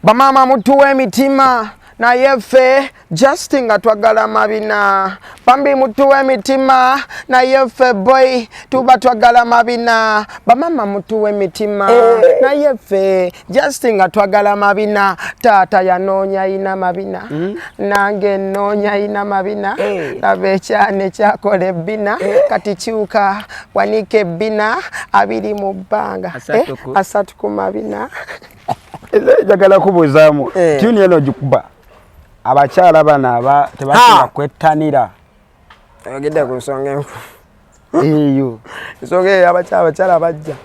Bamama mutuwe mitima na yefe just nga twagala mabina. Bambi mutuwe mitima na yefe boy tuba twagala mabina. Bamama mutuwe mitima na yefe just nga twagala mabina. Tata yanonya ina mabina nange nonya ina mabina abechane chakole bina kati chuka wanike bina abiri mubanga asatu kumabina. Jagala kubuzamu tuni eno jikuba abakyala bana aba tebasina kwettanira agenda ku nsonga enku eyo nsonga abakyala bajja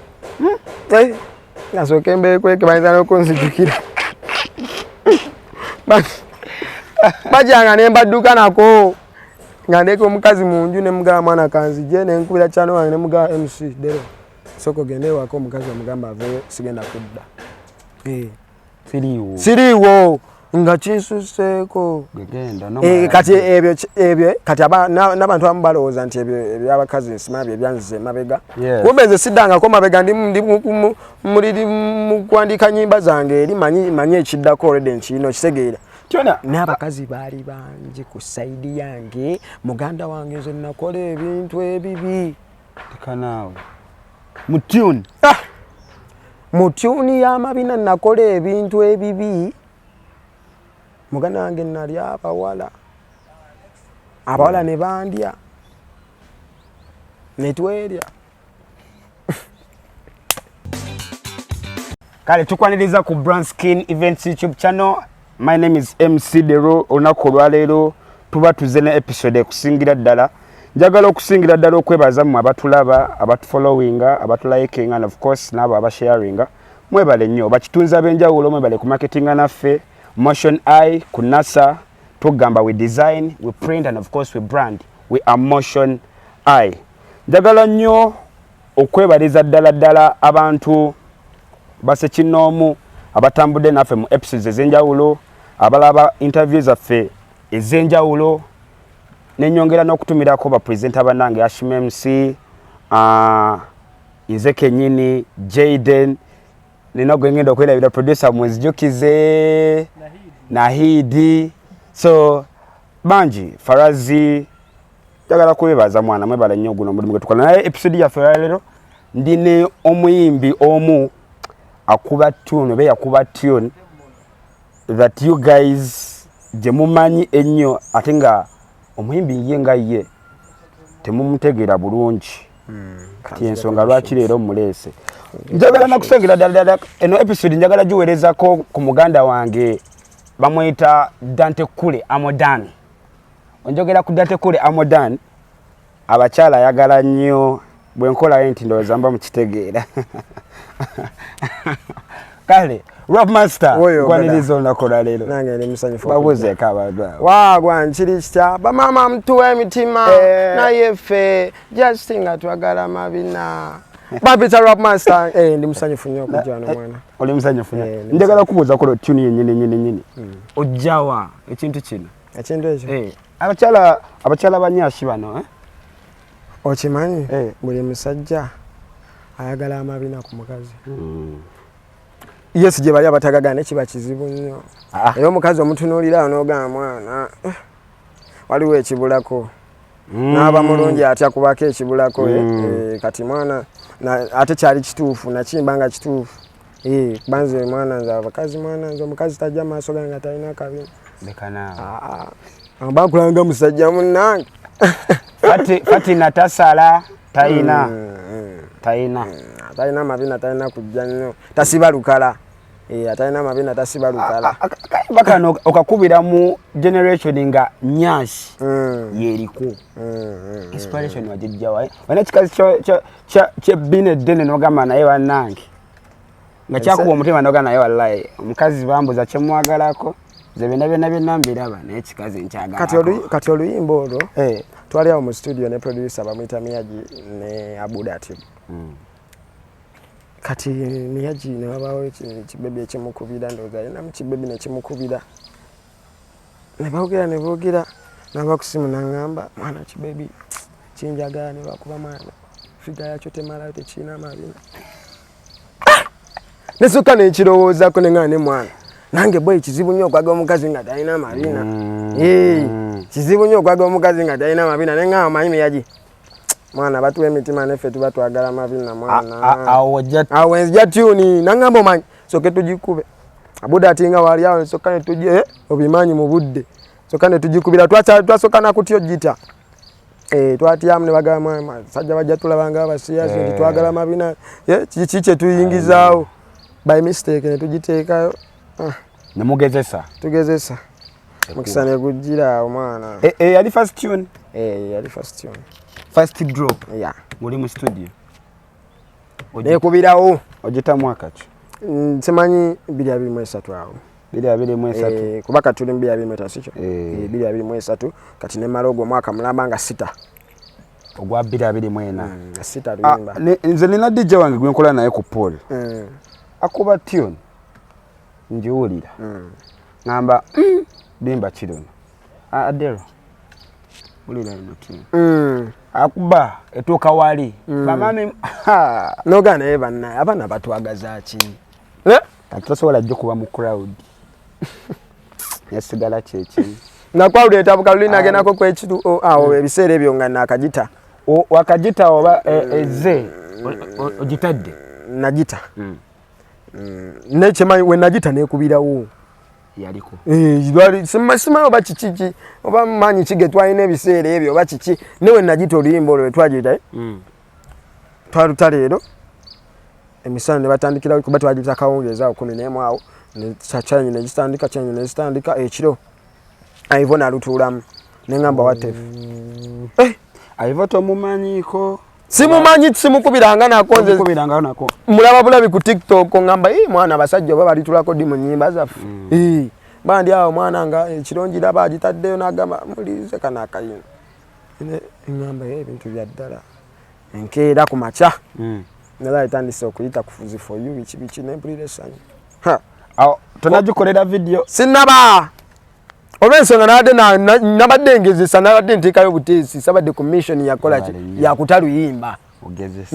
nasoke mbe kweke bayinza n'okunzijukira bajjanga ne mbadduka nako nga ndeka omukazi mu nju ne mugamba mwana kanzije ne nkubira kyano wange ne mugamba MC dero soko gende wako omukazi amugamba aveyo sigenda kudda siriwo nga kinsuseko kati ebyo kati n'abantu abamu balowooza nti ebyo ebyabakazi nsimabyo ebyanzize mabega kumbe nze siddangako mabega ndi mu kuwandiika nnyimba zange eri manyi ekiddako olwedde nkirina okitegeera n'abakazi baali bangi ku sayidi yange muganda wange nze nakola ebintu ebibi tekanaawe mutyuni mu tyuni y'amabina nakola ebintu ebibi muganda wange nali abawala ne bandya ne twerya. Kale tukwaniriza ku Brownskin Events YouTube channel. My name is MC Dero. Olunaku olwaleero tuba tuze ne episode ekusingira ddala. Njagala okusingira ddala okwebaza mu abatulaba, abatufollowinga, abatulayikinga and of course n'abo abasharinga. Mwebale nnyo bakitunza benjawulo mwebale ku marketinga naffe Motion Eye ku NASA tugamba we design, we print and of course we brand. We are Motion Eye. Njagala nnyo okwebaliza ddala abantu basekinoomu abatambudde naffe mu episodes ez'enjawulo, abalaba interviews zaffe ez'enjawulo, nenyongera n'okutumirako ba presenter banange Ashim MC, nze kennyini Jaden, nina gwengenda okwelabira producer Mwezijukize Nahidi, so banji Farazi, njagala kwebaza mwana mwebala nnyo guno mulimu gwetukola naye episode yaffe leero ndine omuyimbi omu akuba tune be yakuba tune that you guys jemumanyi ennyo ate nga omuyimbi ye nga ye temumutegeera bulungi kati ensonga lwaki leero muleese njagala nakusengera ddala eno episode njagala giwerezako ku muganda wange bamwita Dante Kule Amodan. Onjogera ku Dante Kule Amodan abakyala ayagala nnyo bwenkola enti ndowooza mba mukitegeera. Kale Rob Master kwaniriza olunakola leero nange ndi musanyufu babuzeeko abantu wagwa nkiri kitya bamama mutuwe emitima naye ffe just nga twagala mabina babita Rob Master ndi musanyufu nnyo okujja wano mwana oli musanyufu nnyo njagala kubuuza kola tune yennyini ojjawa ekintu kino ekyo abakyala banyashi bano okimanyi buli musajja ayagala amabina ku mukazi yes gye bali abatagagana kiba kizibu nnyo era omukazi omutunuulira n'ogamba mwana waliwo ekibulako n'aba mulungi atya kubako ekibulako kati mwana ate kyali kituufu nakimbanga kituufu banze mwana nze abakazi mwana nze omukazi tajja maaso gange nga talina akabina bakulanga musajja munnange Fatina tasala taina mabina talina kujja nnyo tasiba lukala atalina mabina tasiba lukala bakano okakubira mu generation nga nyashi yeriko inspiration wajijjawa wana kikazi kye bine dene nogamba naye wanange nga kyakuba omutima nogamba naye wallahi omukazi bambuza kye mwagalako ze byonna mbiraba naye kikazi nkyagala kati oluyimba olwo twali awo mu studio ne producer bamwita Miyaji ne Abudati kati Miyaji ne wabawo kibebi ekimukubira ndowooza alina mu kibebi nekimukubira ne boogera nava ku simu n'aŋŋamba mwana kibebi kinjagala ne bakuba mwana figa yakyo temalayo tekirina mabina nesukka nekirowoozaako ne nga ne mwana nange boy kizibu nnyo okwaga omukazi nga talina mabina kizibu nnyo okwaga omukazi nga talina mabina nenga amanyi yaji mwana batuwe emitima neffe tuba twagala mabina mwana awo enzija tuni nangamba omanyi soke tugikube abuda atinga wali awo soka ne tujje obimanyi mu budde soka ne tugikubira twasoka na kutyo jita twatyamu ne bagamba sajja bajja tulabanga abasiyasi nti twagala mabina kiki tuyingizaawo by mistake ne tugiteekayo nemugezesa tugezesa mukisa ne gujjira awo mwana yali first tune yali first tune first drop muri mu studio nekubirawo ogita mwaka ki simanyi 2023 awo 2023 kuba katuli 2023 sicho 2023 kati ne malogo mwaka mulamba nga 6 ogwa 2024 6 luimba nze nina DJ wange gwe nkola naye ku Paul akuba tune njiwulira ngamba bimba kirono adero bulira ino tune akuba etuuka wali bamami nogana ebana abana batwagaza ki katosobola jjo kuba mu crowd yasigala kyeki nakwawula etabuka lulina agendako kwekitu awo ebiseera ebyo nga nakagita wakagita oba eze ogitadde najita nekyemayi we najita nekubirawo yaliko simayo oba kikiki oba manyi kige twalina ebiseera ebyo oba kiki newe najita oluyimba olwo twagita twaluta leero emisana ne batandikira kuba twagita kawungeeza 11 awo chanyi nezitandika ekiro aivo nalutuulamu nengamba watefu aivo tomumanyiko simumanyi simukubiranga nakonze mulaba bulabi ku TikTok ngamba mwana basajja oba balitulako di mu nnyimba zaffe bandi awo mwana nga ekirongera bagitaddeyo nagamba mulize kana akayino ngamba ebintu bya ddala enkeera ku maca nala etandise okuyita kufuzi for you biki nempulira essanyu tonagikolera video sinaba olw'ensonga nabadde nabadde ngezesa nabadde nteekayo buteesi sabadde commission yakola yakutaluyimba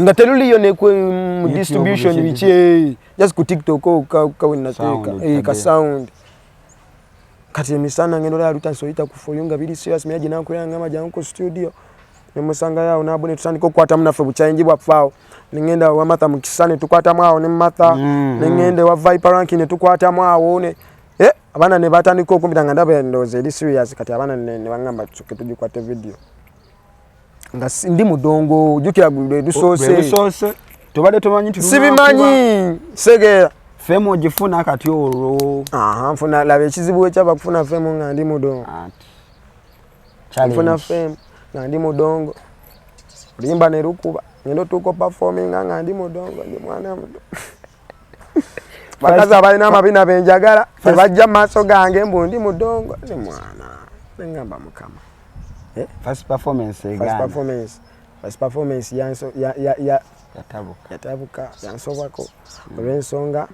nga teruliyo mu distribution biki just ku TikTok kawenateeka ka sound kati emisana ngendo lya lutanso oyita ku for you nga biri serious meya ginankulira ngama janko studio nemusanga yawo nabone tutandika okukwata munaffe bukyayingi bwafaawo nengenda wa Martha mukisane tukwatamu awo ne Martha nengende wa Viper ranking ne tukwatamu awo ne abana ne batandika okumpita nga ndaba endowooza eri serious kati abana ne bangamba tusoke tugikwate video nga ndi mudongo jukira gwe lusoose tobadde tomanyi sibimanyi segera femo ogifuna kati olwo nfuna laba ekizibu ekyaba kufuna femo nga ndi mudongo nfuna femo nga ndi mudongo limba ne lukuba ngendo tuko performing nga ndi mudongo ndi mwana mudo bakazi abalina amabina benjagala tebajja mu maaso gange mbu ndi mudongo ndi mwana nengamba mukama first performance yatabuka yansobako olw'ensonga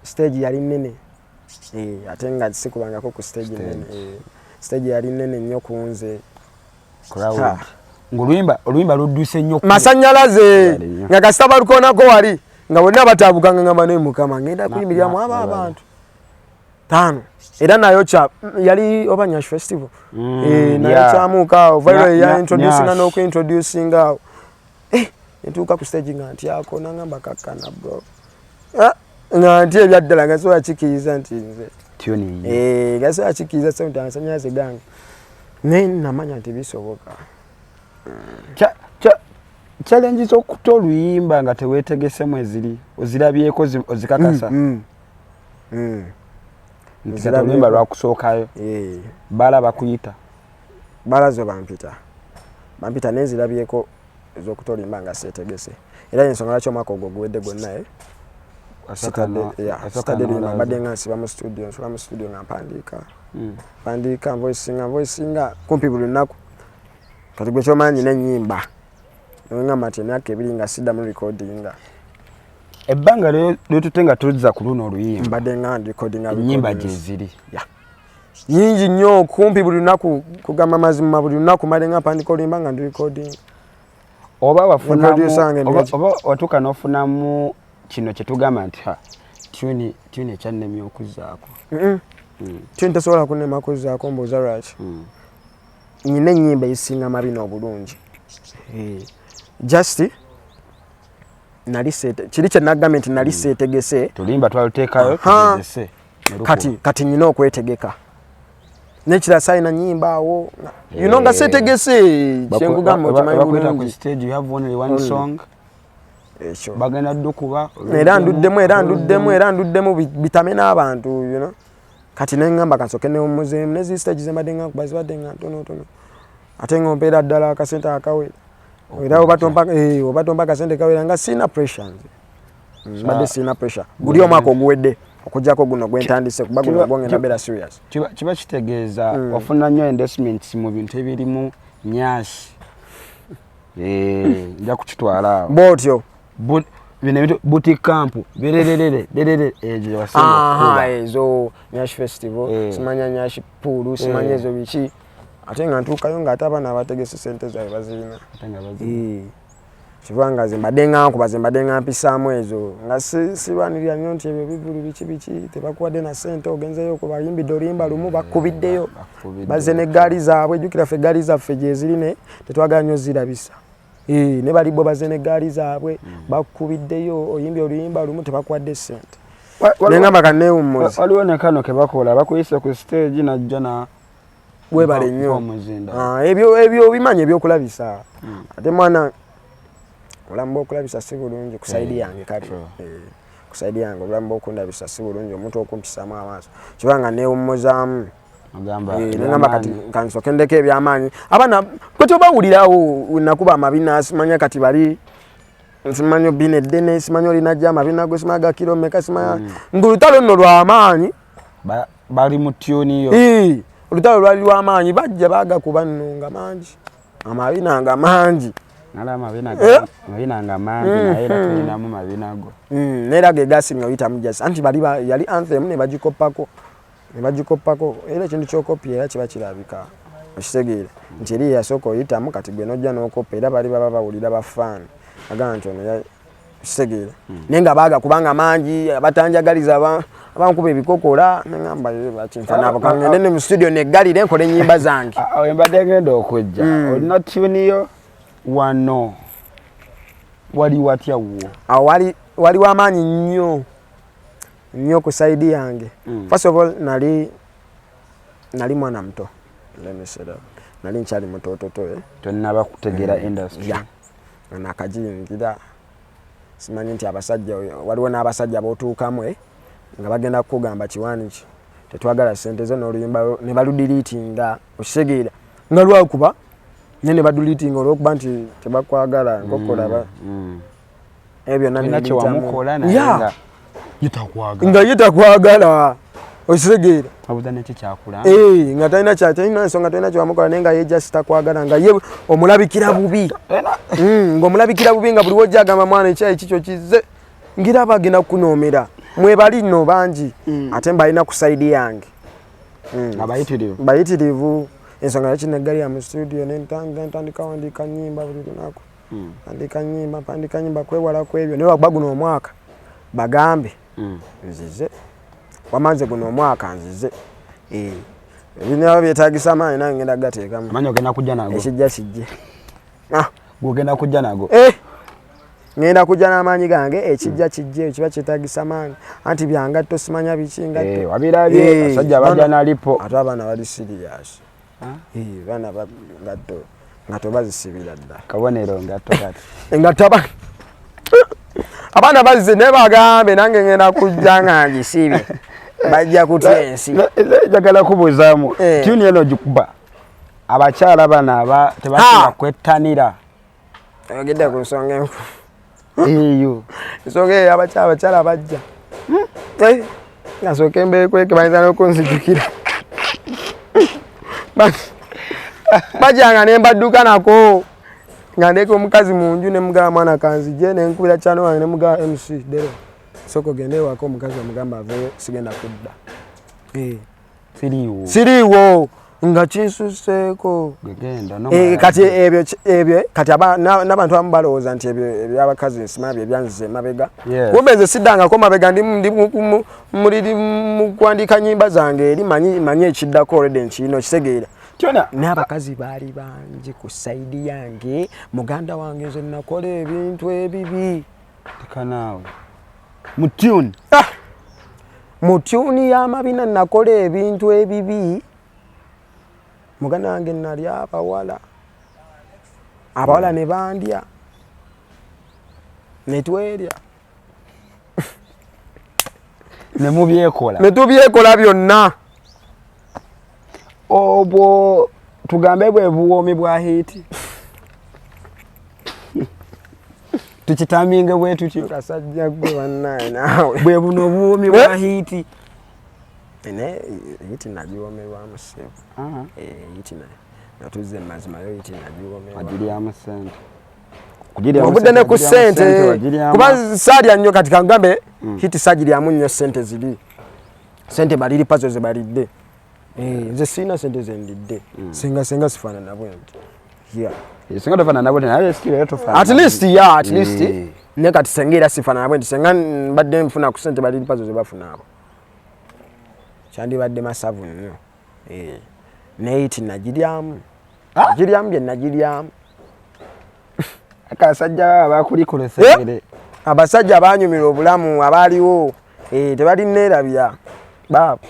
stage yali nene ate nga sikubangako ku stage nene stage yali nene nnyo kunze oluyimba ludduse nnyo masanyalaze nga kasita balukoonako wali nga bonna batabuka nga ngamba ne mukama ngenda kuyimiriramu abo abantu 5 era nayo cha yali oba Nyash festival nayo kyamuuka awo viral ya introducing n'oku introducing awo ntuuka ku stage nga ntyako nangamba kakkana bro nga nti ebyaddala nga sobola kikiriza nti nze nga sobola kikiriza sente amasanyalaze gange naye namanya nti bisoboka challenge zokuta oluyimba nga teweetegesemu eziri ozirabyeko ozikakasa nti oluyimba lwakusookayo bala bakuyita bala zo bampita nezirabyeko ezokuta oluyimba nga seetegese era ensonga lwaki omwaka ogwo guwedde gwonna mbadde nga nsiba mu studio nsula mu studio nga mpandiika voicinga kumpi buli lunaku kati gwe kyomanyi n'ennyimba ngamba nti emyaka 2 nga siddamu recordinga ebbanga lyotute nga tuzza ku luno oluyimba mbadde nga recordinga ennyimba gyeziri nyingi nnyo kumpi buli lunaku kugamba mazima buli lunaku mbadde nga mpandika oluyimba nga ndi recording oba watuuka n'ofunamu kino kye tugamba nti tune ekyannemye okuzzaako. Tune tasobola kunnema kuzzaako mbuuza lwaki. Nyina ennyimba ezisinga mabina obulungi. Just nali kiri kye nagambye nti nali seetegese. Tulimba twaluteekayo tugezese. Kati nyina okwetegeka. Nekira sayina nyimba awo. You know nga seetegese. Kyengugamba okimanyi bulungi. Bakweta ku stage you have only one song. Ekyo. Bagenda ddukuba. Era nduddemu bitamena abantu, you know. Kati nengamba kansoke ne omuzeemu nezi stage zembadde nga kubazibadde nga ntono. Ate ng'ompeera ddala akasente akawera. Era obatompa akasente kawera nga sina pressure nze. Mbadde sina pressure. Buli omwaka oguwedde okujjako guno gwentandise kuba guno gwongenda beera serious. Kiba kitegeeza wafuna nnyo investments mu bintu ebirimu nyaasi. Nja kukitwala awo. Bw'otyo. Bino boutique camp berere ejo wasinga ezo Nyashi festival simanya Nyashi pool simanya ezo biki ate nga ntuukayo nga ate abaana abategese sente zaabwe bazirina kibanga zimbadde nga mpisaamu ezo nga sirwanirira nnyo nti ebyo bivulu biki tebakuwadde na sente ogenzeyo okubayimbidde oluyimba lumu bakubiddeyo bazze n'eggaali zaabwe jjukira ffe eggaali zaffe gye zirine tetwagala nnyo zirabisa. Ne bali bo bazze n'eggaali zaabwe bakubiddeyo oyimbi oluyimba lumu tebakuwadde sente. Nengamba kanneewummuza. Waliwo ne kano ke bakola bakuyise ku stage najja na webale nnyo. Ebyo bimanye ebyokulabisa. Ate mwana obulamu bw'okulabisa si bulungi ku sayidi yange kati. Ku sayidi yange obulamu bw'okundabisa si bulungi omuntu okumpisaamu amaaso. Kibanga neewummuzaamu. Nengamba kati kansoke ndeke ebyamaanyi abaana kwe tobawulirawo nakuba amabina simanya kati bali simanyo bine ddene simanyo linajja amabina go simaga kilomeka simanya ngulutalo nno lw'amaanyi bali mu tune yo olutalo lwali lw'amaanyi bajja bagakuba nno nga mangi amabina nga mangi nala amabina nga mangi naye era tulinamu mabina go neera ge gasimye oyita mujasi anti bali yali anthem ne bagikoppako era ekintu ky'okopya era kiba kirabika okitegeera nti eri yasooka oyitamu kati gwe nojja n'okopya era bali baba bawulira bafaani agamba nti ono okitegeera naye nga baaga kubanga mangi abatanjagaliza abankuba ebikokola neŋŋamba bakinfanaabo kangende ne mu studio neggalire nkole ennyimba zange. Awo embadde ngenda okujja olina tuniyo wano wali watya wo? Awo waliwo amaanyi nnyo ku sayidi yange. First of all nali mwana muto. Nali nkyali mutototo tonnaba kutegeera industry. Nakajingira simanyi nti abasajja waliwo n'abasajja bootuukamu nga bagenda kukugamba kiwaani ki tetwagala sente zo n'oluyimba ne baludiriitinga okitegeera nga lwakuba ne baduliriitinga olw'okuba nti tebakwagala nkokolaba ebyo nanwamukola nga yetakwagala okitegeera nga talina nsonga talina kyewamukola naye nga ye just takwagala nga ye omulabikira bubi ng'omulabikira bubi nga buli wojja agamba mwana ekyayi kikyo kizze ngira bagenda kukunoomera mwebali nno bangi ate mbalina ku sayidi yange bayitirivu ensonga yakineggali ya mu studio nentandika wandiika nnyimba buli lunaku pandika nnyimba kwewala ku ebyo naye wakuba guno omwaka bagambe nzize wamanze guno omwaka nzize ebinaba byetaagisa amaanyi nange ngenda gateekamu amanyi ogenda kujja nago ekijja kijje ogenda kujja nago ngenda kujja n'amaanyi gange ekijja kijje kiba kyetaagisa amaanyi anti byangatto simanya biki ngatto wabirabye basajja bajja nalipo ate abaana bali serious baana ngatto bazisibira ddala kabonero ngatto kati engatto abaana bazze ne bagambe nange ngenda kujja nga ngisibye bajja kutya ensi njagala kubuzaamu tuni eno gikuba abakyala bana tebasobola kwettanira ogedde ku nsonga eyo ensonga eyo abakyala bajja nasooka embeekweke bayinza n'okunzijukira bajjanga ne mbadduka nako nga ndeka omukazi mu nju ne mugamba mwana kanzije ne nkubira kyano wange ne mugamba MC dero soko gende wako omukazi amugamba aveyo sigenda kudda siriiwo nga kinsuseeko genda kati ebyo kati n'abantu abamu balowooza nti ebyo ebyabakazi nsima bye byanzize mabega kumbe nze siddangako mabega ndi mu kuwandiika nnyimba zange eri manyi ekiddako olwedde nkirina okitegeera n'abakazi baali bangi ku sayidi yange muganda wange nze nakola ebintu ebibi tekanaawe mutyuni mu tyuni y'amabina nakola ebintu ebibi muganda wange nali abawala ne bandya ne twerya ne tubyekola byonna obwo tugambe bwe buwoomi bwa hiiti tukitaminge bwe tutyo kasajja gwe bannaye naawe bwe buno obuwoomi bwa hiiti hiiti nagiwoomerwamu ssebo hiiti natuzze mazima yo hiiti nagiwoomerwamu sente obudde ne ku ssente kuba saalya nnyo kati kangambe hiiti saagiryamu nnyo ssente ziri ssente baliri pazo ze balidde nze sirina ssente zendidde senga sifaanana bwe nti singa tofaanana nabo naye sikira tofaanana at least ne kati senga era sifaanana bwe nti senga mbadde nfuna ku ssente baliri pazo ze bafuna abo kyandibadde masavu nnyo neiti nagiryamu bye nagiryamu akasajja abakulikolesere abasajja banyumira obulamu abaaliwo tebalinneerabira baabo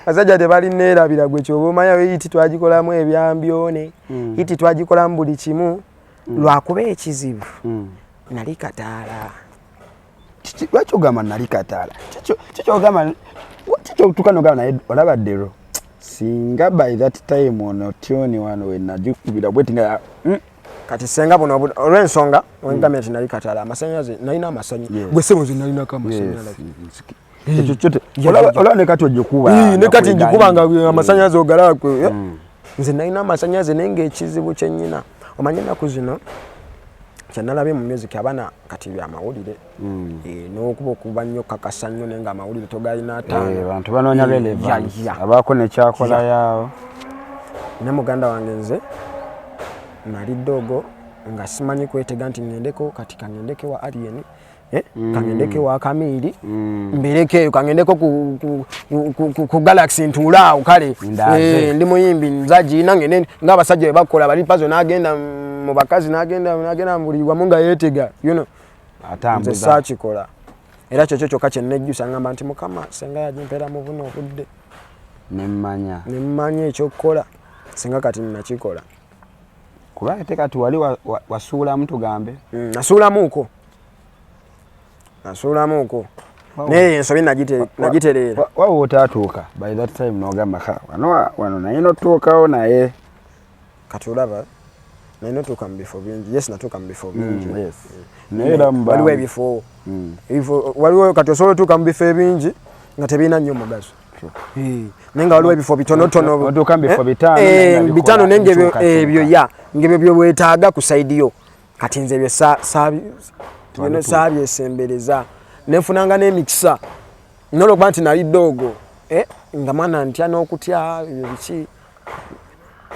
basajja tebalinneerabira gwe kyoba omanyawo iti twagikolamu ebyambyone iti twagikolamu buli kimu lwakuba ekizibu nali Kataala lwaki ogamba nali Kataala kikyotukano naye olabaddero singa by that time ono tyoni wano we nagikubira bweti nga kati senga buno olw'ensonga wengamye nti nali Kataala amasannyalaze nalina amasannyalaze gwe sebo nze nalinako amasannyalaze olaba ne kati ogikuba ne kati ngikuba nga amasannyalaze ogalakwe nze nalina amasannyalaze naye ng'ekizibu kyennyina omanye ennaku zino kyenalabye mu music abaana kati byamawulire n'okuba nnyo kakasa nnyo naye nga amawulire togalina ataano abantu banoonya relevance abaako nekyakola yaawo ne muganda wange nze nali ddogo nga simanyi kwetega nti ngendeko kati kangendeke wa Alien kangendeke wa Kamiiri mberekeyo kangendeko ku Galaxy ntuulaawo kale ndi muyimbi nzagiina ng'abasajja bwe bakola bali pazo n'agenda mu bakazi n'agenda buli wamu nga yeetega nze saakikola era kyokyo kyokka kye nnejjusa ngamba nti Mukama senga yagimpeera mu buno obudde nemmanya ekyokukola singa kati nnakikola kuba ate kati wali wasuulamu tugambe nasuulamuuko naye ensobi nagitereera wawo otaatuuka by that time n'ogamba wano naye notuukawo naye kati olaba naye notuuka mu bifo bingi yes natuuka mu bifo bingi waliwo ebifo waliwo kati osobola otuuka mu bifo ebingi nga tebirina nnyo mugaso naye nga waliwo ebifo bitonotono bitaano naye ngaebyo ngebyo bwetaaga ku sayidi yo kati nze ebyo saabyesembereza nenfunanga n'emikisa nolokuba nti nali ddoogo nga mwana ntya n'okutya ebyo biki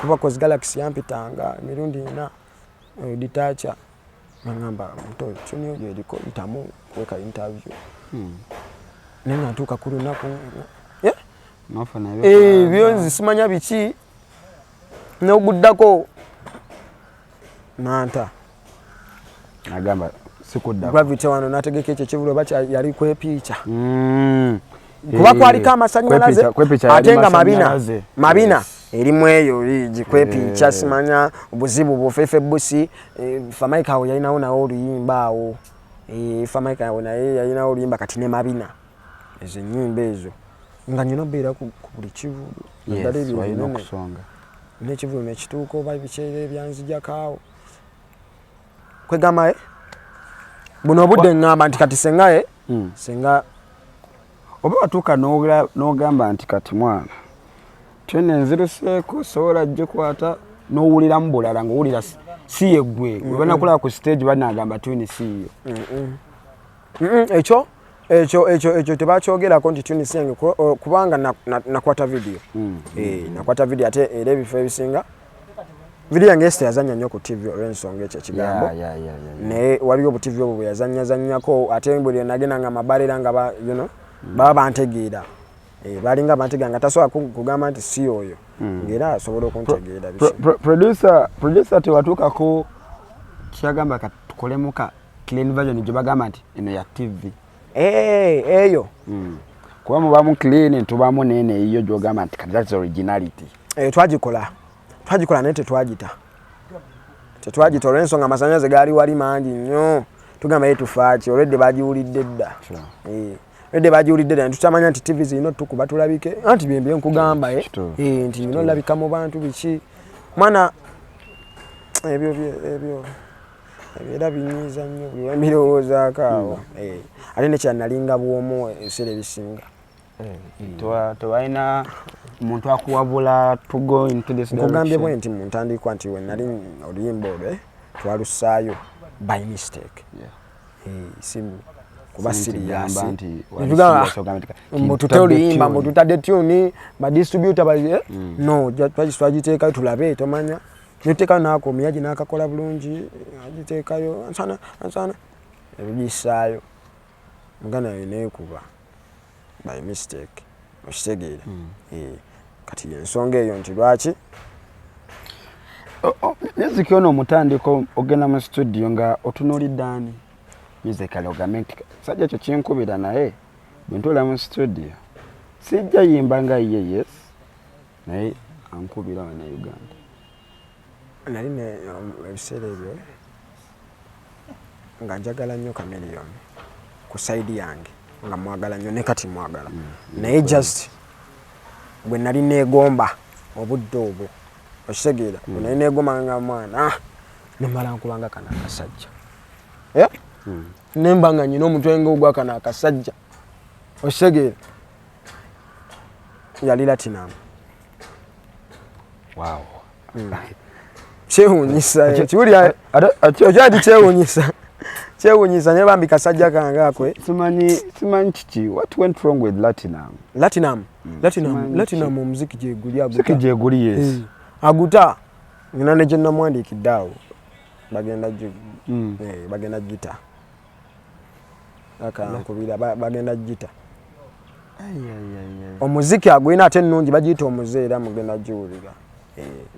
kuba kozi Galaxy yampitanga emirundi 4 ditacha ngamba muto kyonyo yeriko itamu kweka interview nenga ntuuka ku lunaku byonzi simanya biki n'oguddako nanta nagamba sikuddako gravity wano nategeka ekyo kibulo bacha yali kwepicha kuba kwaliko amasannyalaze ate nga mabina erimu eyo gikwepicha simanya obuzibu bufefe busi famaika awo yalinawo nawo oluyimba awo famaika awo naye yalinawo oluyimba kati ne mabina ezo ennyimba ezo nga nyina obeera ku buli kivulu naddala ebyo n'ekivulu nekituuka oba bikyere ebyanzijakaawo kwegamba buno obudde ngamba nti kati senga senga oba watuuka n'ogamba nti kati mwana tyone nziruseeko sobola gikwata n'owuliramu bulala ng'owulira si ye gwe banakulaba ku stage banagamba tyone si yo ekyo tebakyogerako nti tunis yange kubanga nakwata video nakwata video ate era ebifo ebisinga video yange Esther yazanya nnyo ku TV olw'ensonga ekyo ekigambo naye waliwo obu TV obwo bwe yazanyako ate buli nagenda nga mabalera nga baba bantegeera balinga bantegeera nga tasobola kugamba nti si oyo ng'era asobola okuntegeera producer tewatuukako kyagamba katukolemu ka clean version gye bagamba nti eno ya TV eyo kuba mubamu clean tubamu nene eyo gyogamba nti that's originality twagikola naye tetwagita olw'ensonga amasannyalaze gaali wali mangi nnyo tugamba ye tufaaki olwedde bagiwulidde dda tutamanya nti TV zirina tukuba tulabike anti byembye nkugamba nti bino olabika mu bantu biki mwana ebyo era binyiiza nnyo buli wembirowoozaako awo ate nekyanalinga bwomu ebiseera ebisinga tewalina omuntu akuwabula to go into this nkugambye bwe nti mu ntandikwa nti we nali oluyimba olwe twalussaayo by mistake simu kuba siriyasi mbutute oluyimba mbututadde tuni badistributa no twagiteekayo tulabe tomanya niteekayo naako omuyagi n'akakola bulungi agiteekayo ansana ebigisaayo mugana yo neekuba by mistake okitegeera kati ensonga eyo nti lwaki music ono omutandiko ogenda mu studio nga otunuulidde ani musical ogamenti sajja ekyo kinkubira naye bwentuula mu studio sijja yimba nga ye yes naye ankubira wana Uganda nali ebiseera ebyo nga njagala nnyo Chameleon ku side yange nga mwagala nnyo ne kati mwagala naye just bwe nali neegomba obudde obwo okitegeera bwe nali neegomba nga mwana nemala nkubanga kana akasajja nemba nga nyina omutwe ng'ogwa kana akasajja okitegeera yali Latinum. Wow. Kyewuunyisa kiwulira okyadi kyewuunyisa ne bambi kasajja kange akwe simanyi kiki what went wrong with Latinum omuziki gyeguli yes aguta ngina ne gyenamwandiikidde awo bagenda gita akankubira bagenda gita omuziki agulina ate ennungi bagiyita omuze era mugenda giwulira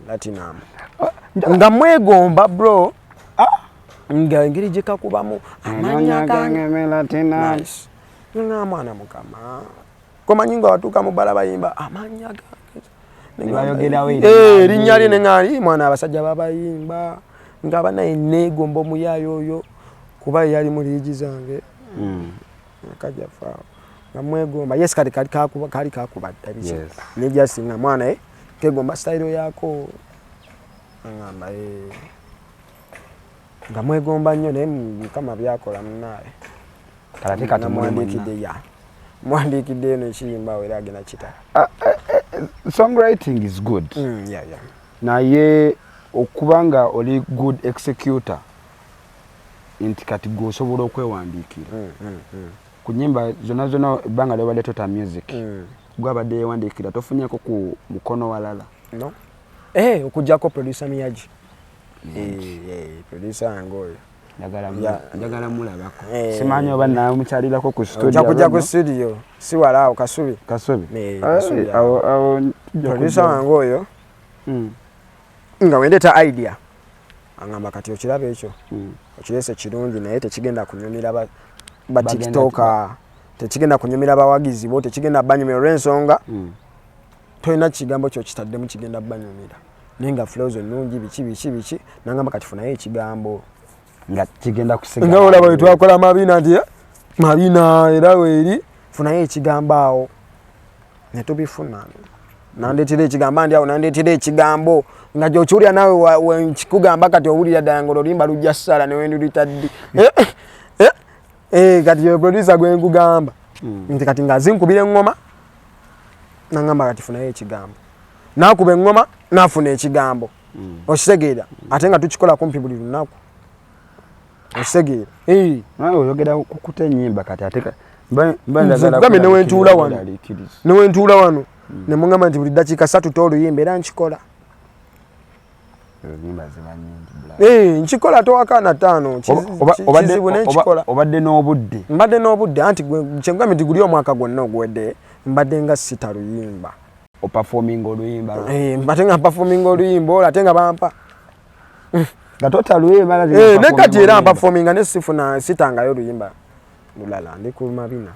Latinum nga mwegomba bro nga engeri gye kakubamu amanya gange Latinum nga mwana mukama komanyi nga watuuka mu bbala bayimba amanya gange erinnya lye neŋŋali mwana abasajja babayimba nga banaye neegomba omuyaayo oyo kuba yali mu liigi zange akajafaawo nga mwegomba yes kali kakuba ddabiki nejasinga mwana kegomba style yako ngamba nga mwegomba nnyo naye mukama byakola munaye kalatekati mwandiikidde eno ekiyimbawo era agenda kita songwriting is good naye okubanga oli good executor nti kati gwosobola okwewandiikira ku nnyimba zonna ebbanga lyobadde tota music gwabadde yewandiikira tofunyeko ku mukono walala no okujjako producer Miyaji producer wange oyo njagala mulabako simanyi oba nawe mukyalirako ku studio ojja kujja ku studio si wala awo Kasubi producer wange oyo nga wendeeta idea angamba kati okiraba ekyo okirese kirungi naye tekigenda kunyumira ba tiktoker tekigenda kunyumira bawagizi bo tekigenda banyumira olw'ensonga tolina kigambo kyo kitaddemu kigenda banyumira naye nga flows ennungi biki nangamba kati funayo ekigambo nga kigenda kusiga nga olaba bwe twakola mabina nti mabina era weeri funayo ekigambo awo ne tubifuna nandeetera ekigambo ndi awo nandeetera ekigambo nga gyokiwulira nawe wenkikugamba kati owulira ddala nga olulimba lujja ssala newendulitaddi kati yo producer gwenkugamba nti kati nga zinkubira eŋŋoma nangamba kati funayo ekigambo nakuba eŋŋoma nafuna ekigambo okitegeera ate nga tukikola kumpi buli lunaku okitegeera nawe oyogera kukuta ennyimba kati ate Ngambe newentuula wano ne mungamba nti buli dakiika 3 toluyimba era nkikola. Nkikola towakaana 5 kizibu nenkikola. Obadde n'obudde. Mbadde n'obudde anti kyengambe nti guli omwaka gwonna ogwedde mbadde nga sita luyimba. Opafominga oluyimba. Mbadde nga performing oluyimba ate nga bampa. Gatota luyimba ne kati era performing ne sifuna sitangayo oluyimba lulala ndi ku mabina.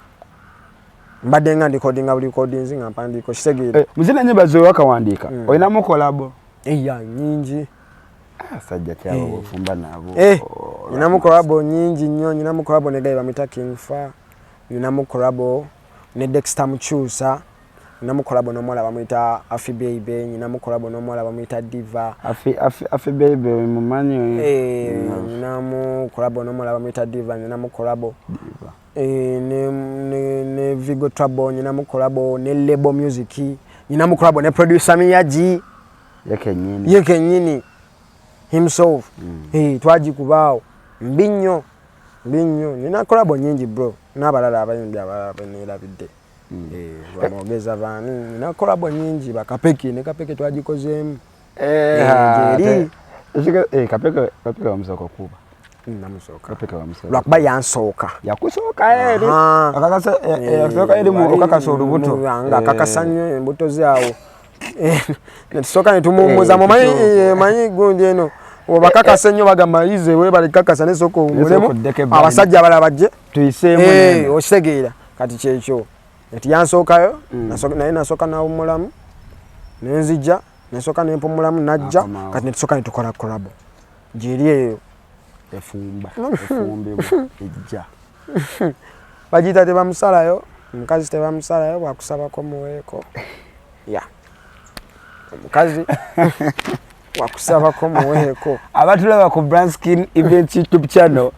Mbadde nga ndicodinga buli recordings nga mpandiko kitegeera. Muzina nyimba zo wakawandiika. Oyinamu collabo. Nyingi. Sajja kyabo ofumba nabo. Nyinamu collabo nyingi nnyo, nyinamu collabo ne Gaiba Mita King Fa, nyinamu collabo ne Dexter Muchusa, nyinamu collabo n'omuwala bamuyita Afi Baby, nyinamu collabo n'omuwala bamuyita Diva. Afi Baby mumanyi. Nyinamu collabo n'omuwala bamuyita Diva, nyinamu collabo ne Vigo Trouble, nyinamu collabo ne Label Music, nyinamu collabo ne producer Miyaji yeke nyini himself. Twagikubaawo mbinyo nina collabo nyingi bro n'abalala abayimbi abanerabidde. Bamwogeza baani nina collabo nyingi bakapeki ne kapeke twagikozeemu. Kapeke wamusooka okuba. Namusooka. Kapeke wamusooka. Lwakuba yansooka. Yakusooka eri. Akakasa eri mu okakasa olubuto. Akakasa nnyo embuto zaawo. Netusooka ne tumuwummuza manyi gundi eno. Obakakasa nnyo bagamba ize we bali kakasa ne soko omulemu. Abasajja abalala bajje. Tuyiseemu nene. Okitegeera kati kyekyo. Eti yansookayo naye nasooka nawummulamu nenzija nasooka nempumulamu najja kati netusooka ne tukola collabo. Gyeri eyo. Efumbibwa ejja. Bagiyita tebamusalayo, omukazi tebamusalayo bwakusabako muweeko. Omukazi wakusabako muweeko. Abatulaba ku Branskin Events YouTube channel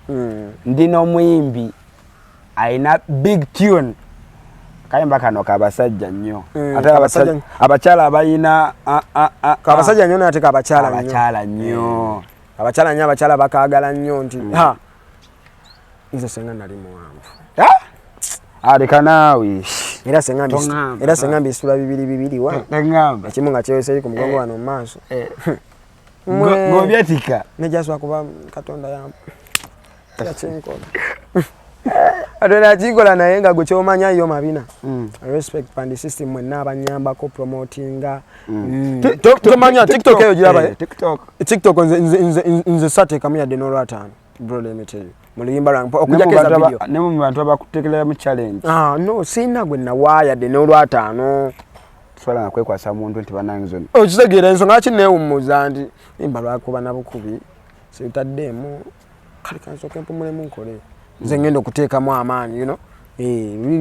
ndina omuyimbi ayina big tune. Kayimba kano kabasajja nnyo. Ate abakyala abayina kabasajja nnyo nate kabakyala nnyo. Abakyala nnyo abakyala bakaagala nnyo nti nze senga nali muwanvu. Aleka naawe. Era senga mbisula bibiri wa. Ekimu nga kyewese eri ku mugongo wano mu maaso. Ng'obyetika. Nejaswa kuba Katonda yampa. Yakyenkola. Adona chikola naye nga gwe kyomanya yo mabina. Respect pandi system mwenna abanyambako promotinga. Tomanya TikTok eyo giraba. TikTok nze sate kamuya de n'olwataano. Bro let me tell you. Muliyimba lwange okujja keza video. Ne mu bantu abakutekelera mu challenge. No sina gwe na waya de n'olwataano. Swala na kwekwasa muntu nti banangizo. Okitegeera ensonga ki neewummuza nti imba lwakuba nabukubi. Sitaddemu kali kansoke mpumulemu nkole. Nze ngenda okuteekamu amaanyi you know.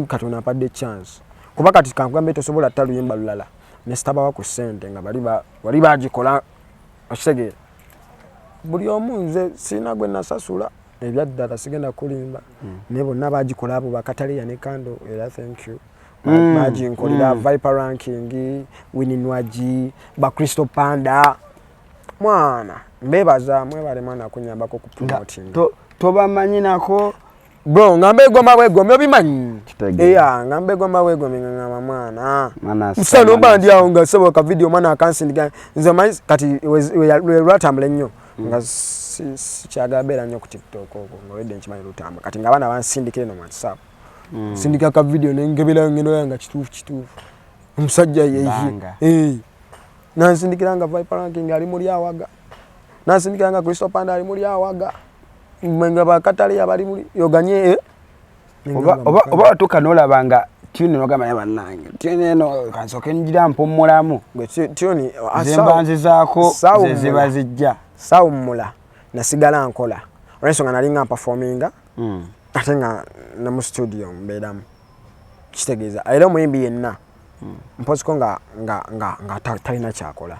Katonda apadde chance. Kuba kati kankugambe tosobola taluyimba lulala. Ne sitabawa ku ssente nga bali bagikola okitegeera. Buli omu nze sina gwe nasasula ebyaddala sigenda kulimba. Ne bonna bagikola abo bakataliya ne kando era thank you. Baginkolera Viper Ranking, Wininwaji, ba Crystal Panda. Mwana mbebaza mwebale mwana kunyambako ku promoting. Tobamanyi nako bro ngambe gomba bwegombe obimanyi. Ngambe gomba bwegombe ngama mwana. Msano bandi awo nga sebo ka video mana akansindika nze manyi kati we rwatambule nnyo nga sikyagabera nnyo ku TikTok okwo ngawedde nkimanyi lutamba kati nga bana bansindikire no WhatsApp. Sindika ka video nengebera ngeno yanga kituufu. Omusajja yeyi. Nansindikiranga Viper Ranking ali muri awaga. Nansindikiranga Crystal Panda ali muri awaga. Mwenga bakatali abali muri yoganye oba tukanola banga tune nogama yabanange tune no kansoke njira mpomulamu gwe tune zembanze zako zezibazijja sawumula nasigala nkola olensonga nalinga performinga ate nga na mu studio mbedamu kitegeeza era muyimbi yenna mpoziko nga talina kyakola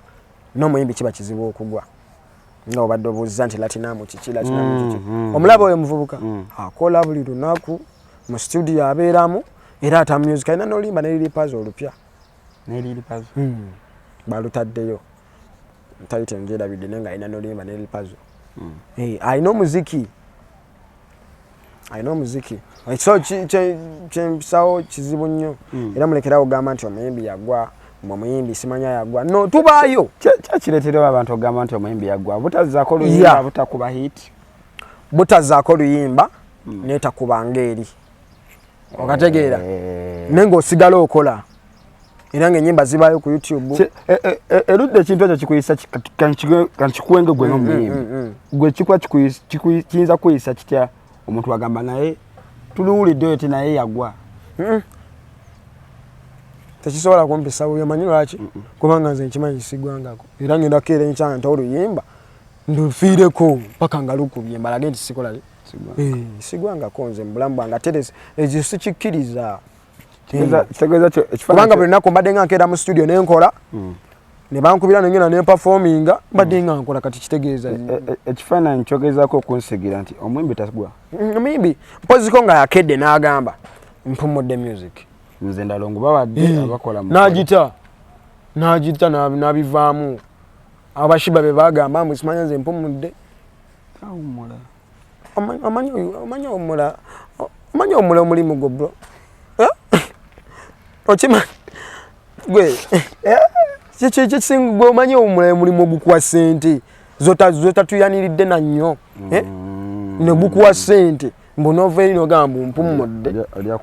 no muyimbi kiba kizibu okugwa nga obadde obuuziza nti latinamu kiki omulaba oyo muvubuka akola buli lunaku mu studio abeeramu era ata music alina n'olimba n'eriripazi olupya balutaddeyo ntaite ngerabidde naye nga alina n'olimba n'eriripazi alina omuziki alina omuziki so kyempisawo kizibu nnyo era mulekerawo ogamba nti omuyimbi yagwa omuyimbi simanya yagwa no tubaayo kyakireeterawo abantu ogamba nti omuyimbi yagwa butazaako luyimba butakuba hit butazaako luyimba neetakuba ng'eri okategeera naye ng'osigala okola era ng'ennyimba zibaayo ku YouTube erudde ekintu ekyo kikuyisa kankikuwenge gwe n'omuyimbi gwe kiyinza kuyisa kitya omuntu agamba naye tuliwulidde oti naye yagwa tekisobola kumpisa bubi omanyi lwaki kubanga nze nkimanyi sigwangako era ngenda kukeera enkyanga nti oluyimba ndufiireko paka nga lukubye mbalage nti sikola sigwangako nze mu bulamu bwange ate ekyo sikikkiriza kubanga buli lunaku mbadde nga nkeera mu studio nenkola ne bankubira nengenda ne performinga mbadde nga nkola kati kitegeeza ekifaananyi kyogezaako okunsigira nti omuyimbi tagwa omuyimbi mpoziko nga yakedde n'agamba mpumudde music nze ndalongo bawadde abakola n'agita n'abivaamu abashiba be bagamba mbu simanya nze mpumudde omanyi omula omulimu gwo bro okimanyi gwe kisinga gwe omanyi omula omulimu ogukuwa ssente zotatuyaniriddde nannyo ne gukuwa ssente mbunoova eri nogamba mpumudde olya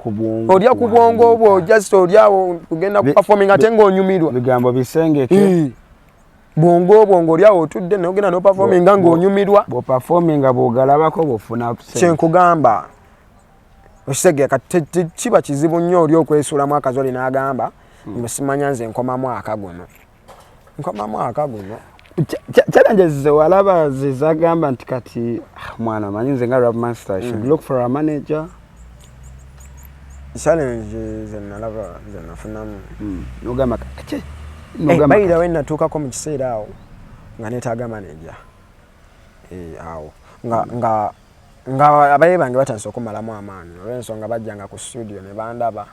ku bwongo obwo just olyawo kugenda ku performing ate ng'onyumirwa bigambo bisengeke bwongo obwo ng'olyawo otudde nogenda no performinga ng'onyumirwa bw'operforminga bw'ogalabako bw'ofuna kyenkugamba okitegeera kati kiba kizibu nnyo oli okwesuulamu akazoli n'agamba musimanya nze nkomamu akaguno challenges zewalaba zezagamba nti kati mwana manyi nze nga rap master should look for a manager challenges zenalaba zenafunamu nogamba bayira we natuukako mu kiseera awo nga neetaaga manager awo nga abaye bange batandise okumalamu amaanyi olw'ensonga bajjanga ku studio ne bandaba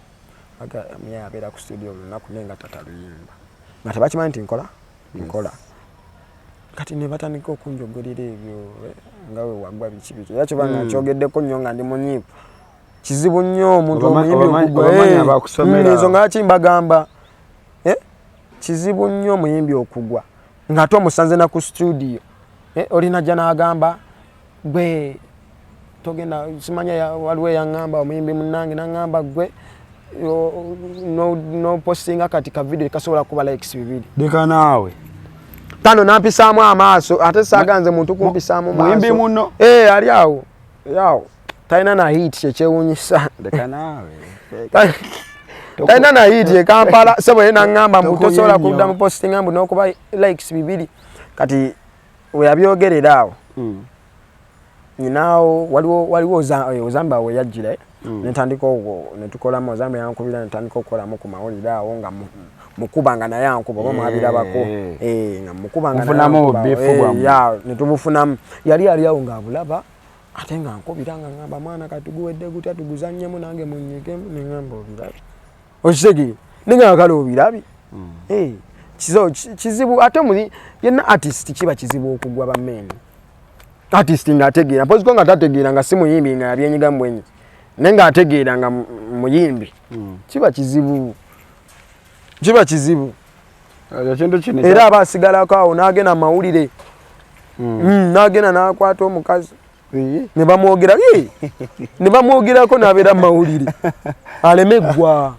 muyaye abeera ku studio olunaku naye nga tataluyimba nga tebakimanyi nti nkola kati ne batandika okunjogolera ebyo nga we wagwa biki era kyobanga nkyogeddeko nnyo nga ndi munyiivu kizibu nnyo omuntu omuyimbi ensonga lwaki mbagamba kizibu nnyo omuyimbi okugwa nga ate omusanze na ku studio olina jja n'agamba gwe togenda simanya waliwo eyaŋŋamba omuyimbi munnange n'aŋŋamba gwe no postinga kati ka video kasobola kuba likes 2 deka naawe tano nampisaamu amaaso ate saaganze muntu kumpisaamu maaso muyimbi muno ali awo talina na hit kyekyewuunyisa deka naawe talina na hit ekampala sebo ye naŋŋamba mbu tosobola kudda mu postinga mbu n'okuba likes 2 kati weyabyogerera awo nyinaawo waliwo ozamba we yajjira netandika netukolamu ozamba yankubira netandika okukolamu ku mawulire awo nga mukubanga naye ankuba oba mwabirabako nga mukubanga netubufunamu yali awo ng'abulaba ate nga nkubira nga ngamba mwana katuguwedde gutya tuguzannyemu nange munyigemu neŋŋamba obirabi okitegeera nenga kale obirabi kizibu ate yenna artist kiba kizibu okugwa bammeni artist nga ategeera mpoziko nga tategeera nga si muyimbi nga yabyenyigamu bwenyi naye nga ategeera nga muyimbi kiba kizibu era aba asigalako awo n'agenda mawulire n'agenda n'akwata omukazi ne bamwogerako n'abeera mumawulire aleme eggwa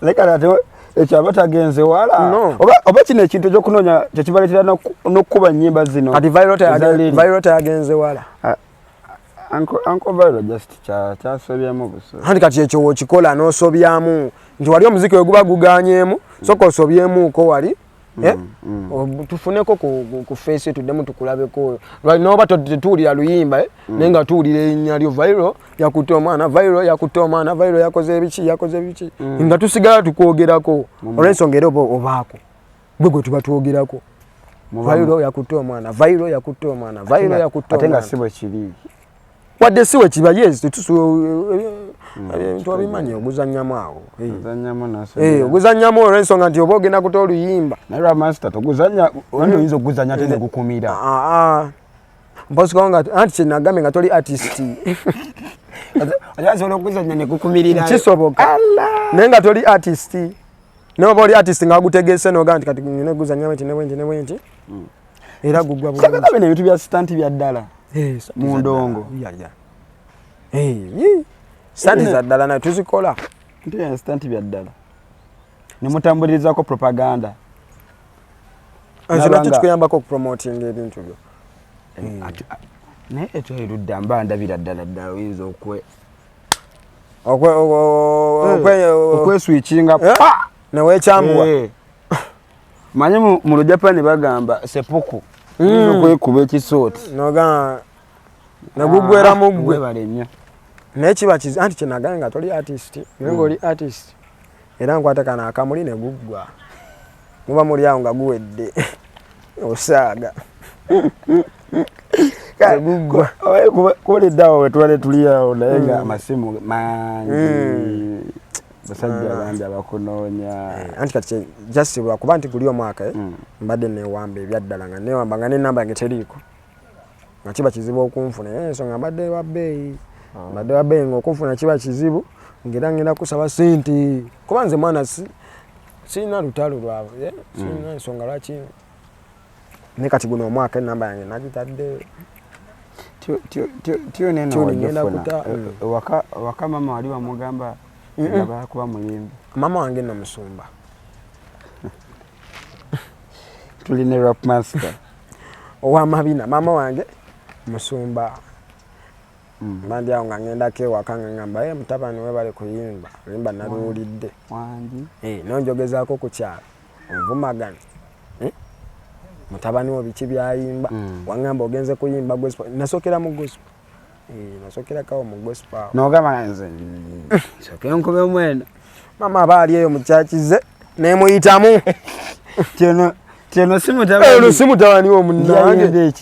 ekyaba tagenze wala oba kino ekintu ekyokunoonya kyekibaleetera n'okkuba nnyimba zino kati Viral tayagenze wala Uncle Viral just kyasobyemu buso anti kati ekyo wokikola n'osobyamu nti wali omuziki we guba guganyeemu soka osobyemuuko wali tufuneko ku face tuddemu tukulabeko noba tetuwulira luyimba naye nga tuwulira erinnya lyo Viral yakutte omwana Viral yakoze biki nga tusigala tukwogerako olw'ensonga era obaako gwe tuba twogerako Viral yakutte omwana ate nga si bwe kiri wadde si we kiba yes twabimanyi oguzannyamu awo oguzannyamu olw'ensonga nti oba ogenda kuta oluyimba naye lwamaster toguzannya oyinza okuguzannya ate negukumira mposikawo nga anti kyenagambye nga toli artist ajasobola okuzanya ne kukumirira kisoboka naye nga toli artist noba oli artist nga wagutegese noga nti kati ngine guzanya bwenti ne bwenti ne bwenti era gugwa bulungi bino ebintu bya stanti bya ddala mu ndongo stanti za ddala naye tuzikola nti ya stanti bya ddala ne mutambulirizako propaganda kino kikuyambako okupromoting ebintu byo naye ekyo erudda mba ndabira ddala ddala oyinza okweswikinga newekyambuwa manyi mu lujapani bagamba sepuku okwekuba ekisooti noga negugwera muggwe webale nnyo naye kiba anti kyenagaye nga toli artist naye ngaoli artist era nkwate kana akamuli neguggwa muba muli awo nga guwedde osaaga kubaleddeawo wetwale tuli awo naye nga amasimu mangi basajja bangi abakunoonya anti kati just lwakuba nti guli omwaka mbadde newamba ebyaddala nga newamba nga nenamba yange teriiko nga kiba kizibu okunfuna ensonga mbadde wa bbeeyi mbadde wa bbeeyi ngaokunfuna kiba kizibu ngera ngenda kusaba sente kuba nze mwana sirina lutalo lwawe sirina ensonga lwaki ne kati guno omwaka enamba yange nagitadde waka mama wali bamugamba bakuba muyimbi mama wange namusumba tuline rap master owamabina mama wange musumba mbandi awo nga ngendako ewaka nga ngamba mutabani we bale kuyimba limba naluwulidde nonjogezaako ku kyalo onvumagana mutabani wo biki byayimba wangamba ogenze kuyimba gospel nasokera mu gospel nasokera kawo mu gospel nogamba nze sokera nkobe mwena mama abaali eyo mukyakize nemuyitamu teno si mutabani wo munnange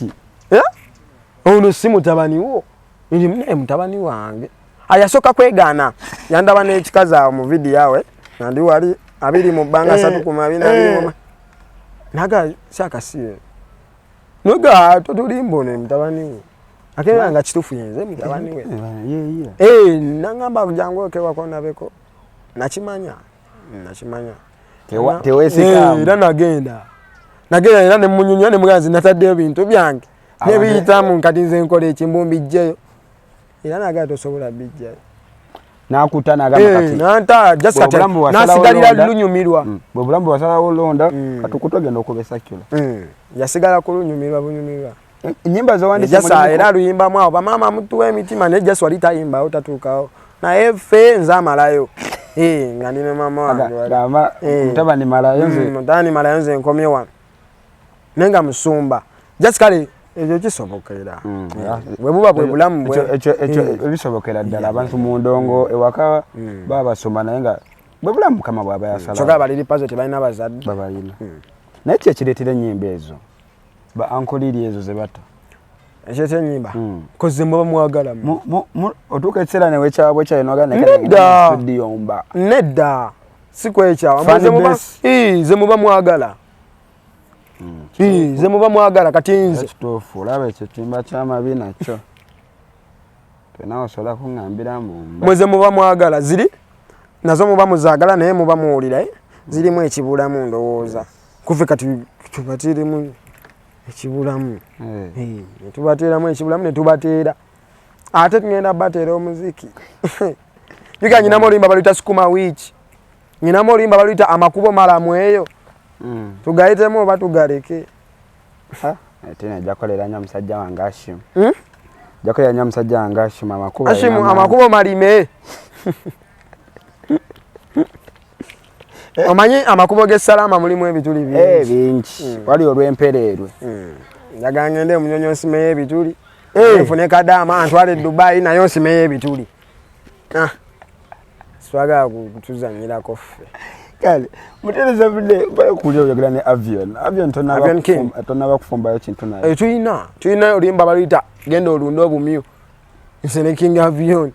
ono si mutabani wo naye mutabani wange ayasoka kwegaana yandaba n'ekikazi awo mu vidiyo awe nandi wali 2 mu bbanga 3 ku 2 naga syakasiye noga totulimbone mutabani we akera nga kitufu yenze mutabani we nangamba kujangu okewako nabeko nakimanya tewesika era nagenda era nemunyunya nemuganzi natadde ebintu byange nebiyitamu nkati nze nkola ekimbumbi jjeyo era nagaa tosobola bijjayo nakuta nagamba kati nanta just kati nasigalira lunyumirwa bwebulamu bwasalawo londa katukutogenda okubesa kilo yasigala ku lunyumirwa nyimba zowandise jasa era luyimbamu awo bamama mutuwa emitima naye jasa wali tayimbawo tatuukawo naye ffe nze amalayo nga nine mama wange mutabani malayo nze nkomye wano naye nga musumba just kale ekyo kisobokera bwebuba bwe bulamu ekyo ebisobokera ddala abantu mu ndongo ewaka baba basomba naye nga bwe bulamu mukama bwaba yasala kyoka baliri pazo tebalina bazadde babalina naye ki ekireetera ennyimba ezo ba ankoliri ezo ze bata ekyeta ennyimba koze muba mwagala otuuka ekiseera newekyabwe kyainodiyomba nedda sikwekyawa ze muba mwagala ze muba mwagala kati nze kituufu olaba ekyo kimba kyamabi nakyo tenawe osobola kuŋŋambira mweze muba mwagala ziri nazo muba muzaagala naye muba muwulira zirimu ekibulamu ndowooza kufe kati tubatirimu ekibulamu netubateeramu ekibulamu netubateera ate tugenda bateera omuziki yuga nyinamu oluyimba baluyita sukuma wiiki nyinamu oluyimba baluyita amakubo malamu eyo tugayitemu oba tugaleke ate jakolera nnyo musajja wange Ashimu jakolera nnyo musajja wange Ashimu amakubo malime omanyi amakubo g'essalama mulimu ebituli bingi wali olw'empereerwe njaga ngende munyonyo nsimeyo ebituli nfune kadaama ntwale Dubai nayo nsimeyo ebituli swagala kutuzanyirako ffe kale mutereza bude bakulya oyogera ne avion tonaba kufumbayo kintu nayo tuyina oluyimba baluyita genda olunda obumyu nsene king avion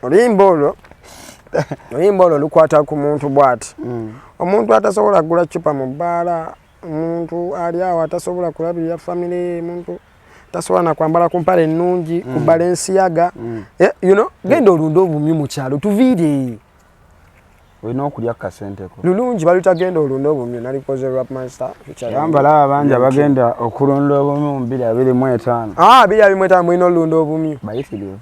oluyimba olwo lukwata ku muntu bwati omuntu atasobola kugula cupa mu bbaala omuntu ali awo atasobola kulabirira famire muntu tasobola kwambala ku mpale ennungi ku Balenciaga you know genda olunda obumyu mu kyalo tuviire olina okulya kasente ko lulungi balutagenda olunda obumyu nalikoze rap master yambala abanja bagenda okulunda obumyu mu 2025 2025 mwino olunda obumyu bayitiriwe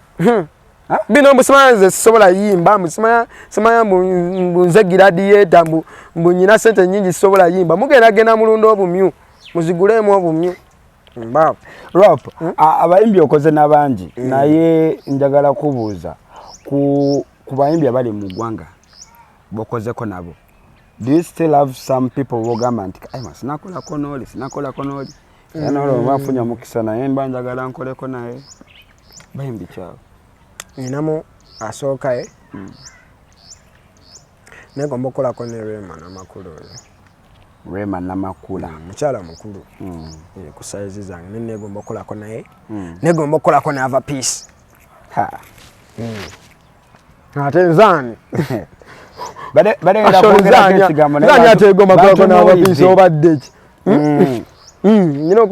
bino musimanze sobola yimba musimanya mbunze giradiator mbunyina sente nyingi sobola yimba mugenda mulunda obumyu muzigulemu obumyu mbaba rap abayimbi okoze nabangi naye njagala kubuuza ku bayimbi abali mu ggwanga bokozeko nabo do you still have some people wogamba nti sinakolako n'oli era n'olwo bafunya mukisa naye mba njagala nkoleko naye bayimbi kyawe ninamu asooka negomba okukolako ne Rema Namakula mukyala mukulu ku size zange negomba okukolako naye negomba okukolako ne Ava Peace ate nzani ategomba okukolako ne Ava Peace obadde ki nyina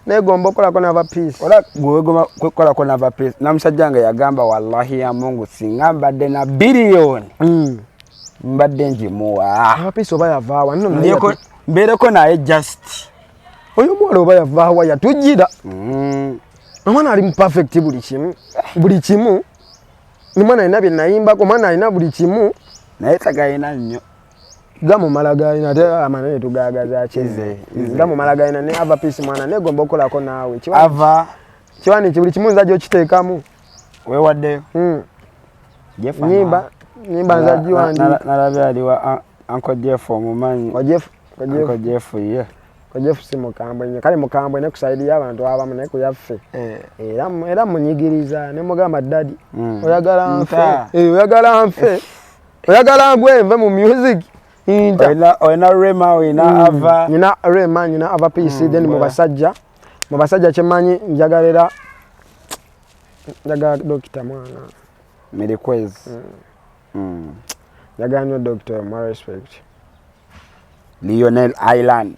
negomba okukolako ne Ava Peace gwegomba kukolako ne Ava Peace namusajja nga yagamba wallahi ya Mungu singa mbadde na biliyoni mbadde njimuwa Ava Peace oba yavaawa mbeereko naye just oyo omwana oba yavaawa yatujjira omwana ali mu perfect buli kimu omwana alina bye nayimbako omwana alina buli kimu naye tagayina nnyo gamumala gayina ate amanene tugagaza kize gamumala gayina ne Ava Peace mwana negomba okukolako naawe kiwani buli kimu nza gyokiteekamu weewaddeyo nyimba nza giwandi nalabye aliwa Uncle Jeff omumanyi Uncle Jeff ye Jeff si mukambwe nnyo kale mukambwe ne kusaidi y'abantu abamu ne ku yaffe era munyigiriza ne mugamba daddy oyagala nfe oyagala nve mu music oyina Rema oyina Ava nyina Rema nyina Ava Peace then mu basajja kyemanyi njagalira Dr. mwana Mirikwez njagala nnyo Dr. more respect Lionel Island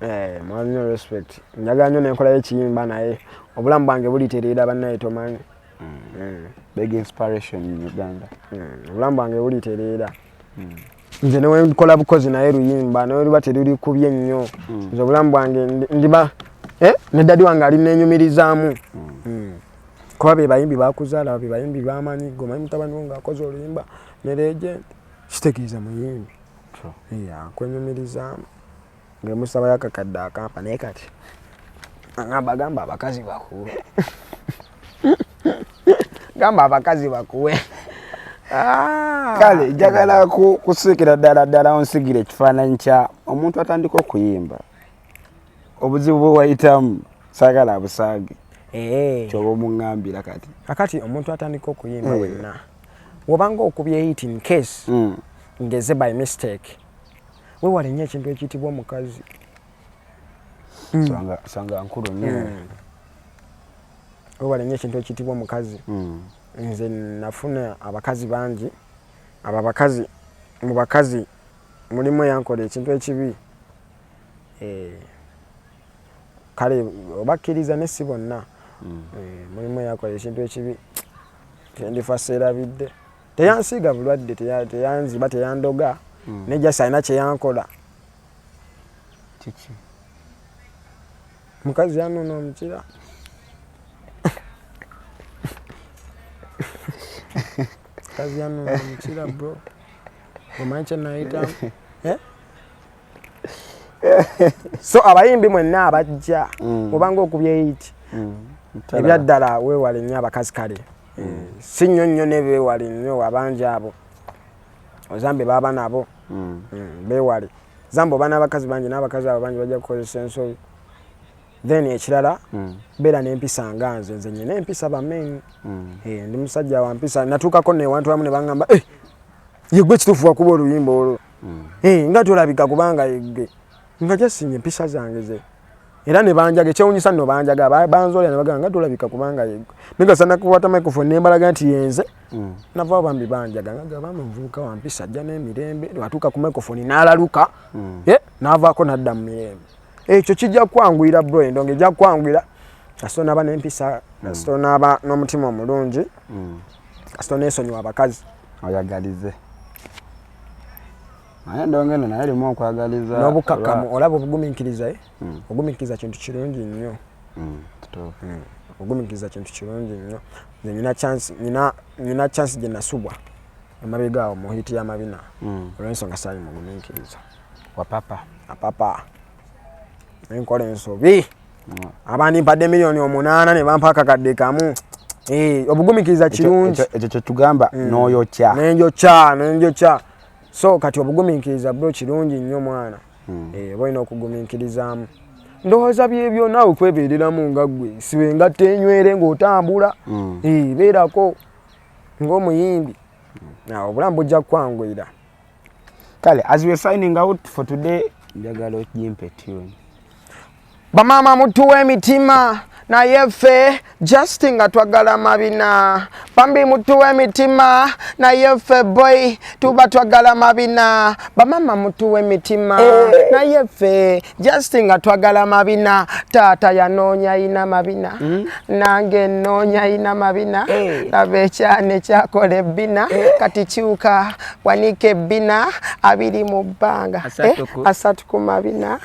more respect njagala nnyo nenkola ekiyimba naye obulamu bwange bulitereera bannaye tomanyi big inspiration in Uganda obulamu bwange bulitereera nze newe nkola bukozi naye luyimba naye luba teruli kubye nnyo nze obulamu bwange ndiba ne dadi wange ali nenyumirizaamu kuba be bayimbi bakuzaala be bayimbi bamanyi gomanyi mutabani wo ng'akoze oluyimba ne legend kitegeeza muyimbi kwenyumirizaamu ngemusaba yakakadde akampa naye kati gamba abakazi bakuwe gamba abakazi bakuwe kale njagala kusiikira ddala onsigire ekifaananyi kya omuntu atandika okuyimba obuzibu bwe wayitamu saagala abusaage kyoba omuŋŋambira kakati omuntu atandika okuyimba wenna wobanga okubye hit in case ngeze by mistake wewale nnyo ekintu ekiyitibwa omukazi sanga nkulu nnyo wewale nnyo ekintu ekiyitibwa omukazi nze nafuna abakazi bangi abo abakazi mu bakazi mulimu eyankola ekintu ekibi kale obakkiriza ne si bonna mulimu eyankola ekintu ekibi kyendifa seerabidde teyansiiga bulwadde teyanziba teyandoga nejja sayina kyeyankola kiki mukazi yanona omukira mukazi yanona omukira bro omanyi kyenayitamu so abayimbi mwenna abajja obanga okubye hit ebyaddala weewale nnyo abakazi kale si nnyo nnyo ne beewale nnyo abangi abo ozambe baba nabo beewale zambe oba n'abakazi bangi n'abakazi abo bangi bajja kukozesa ensobi then ekirala beera n'empisa nga nze nyina empisa bamenyi ndi musajja wa mpisa natuukako newantu wamu ne baŋŋamba yegwe ekituufu wakuba oluyimba olwo nga tolabika kubanga yegwe nga jasinye empisa zange ze era ne banjaga ekyewunyisa nno banjaga banzolera ne bagamba nga tolabika kubanga yegwe negasa nakukwata microphone nembalaga nti yenze nava bambi banjaga nga gabamba omuvubuka wa mpisa ajja n'emirembe watuuka ku microphone n'alaluka n'avaako n'adda mu mirembe ekyo kijja kwangwira bro endongo ejja kwangwira kasito naba n'empisa kasito naba n'omutima omulungi kasito n'esonyiwa abakazi oyagalize naye ndongeno naye limu okwagaliza n'obukakkamu olaba obugumiikiriza ogumiikiriza kintu kirungi nnyo ogumiikiriza kintu kirungi nnyo nina chance gye nasubwa emabega awo mu hiti y'amabina olw'ensonga saali mugumiikiriza apapa nenkola ensobi abandimpadde miliyoni 8 ne bampa akakadde kamu obugumiikiriza kirungi ekyo kye tugamba n'oyokya nenjokya so kati obugumiikiriza bwo kirungi nnyo mwana boyina okugumiikirizaamu ndowooza byebyo naawe kwebeereramu nga ggwe sibe nga tenywere ng'otambula beerako ng'omuyimbi obulamu bujja kukwanguyira kale as we signing out for today njagala okimpe tune bamama mutuwa emitima naye ffe just nga twagala mabina bambi mutuwa emitima naye ffe boy tuba twagala mabina bamama mutuwa emitima naye ffe just nga twagala mabina taata yanoonya ina mabina nange nnoonya ina mabina laba ekyane kyakola ebbina kati kyuka wanike ebbina 2 mu bbanga 3 ku mabina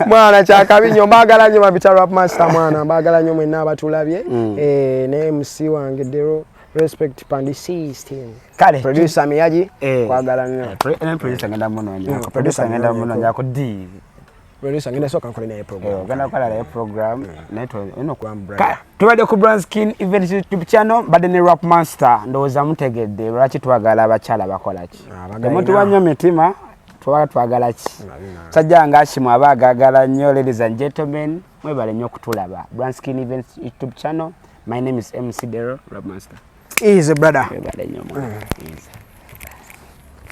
mwana kyakabi nnyo mbaagala nnyo Mabita Rap Master mwana mbaagala nnyo mwenna abatulabye ne MC wange Dero respect Pandi system kale producer Miyaji kwagala nnyo producer ngenda muno ko D producer ngenda soka nkole naye program gana kola naye program network eno kwa brother tubadde ku Brown Skin Events YouTube channel badde ne Rap Master ndowooza mutegedde lwaki twagala abakyala bakola ki omuntu wanywa mitima twagala ki sajja nga Ashimwe abaagagala nnyo ladies and gentlemen mwebale nnyo okutulaba Brown Skin Events YouTube channel my name is MC Dero Rap Master easy brother mwebale nnyo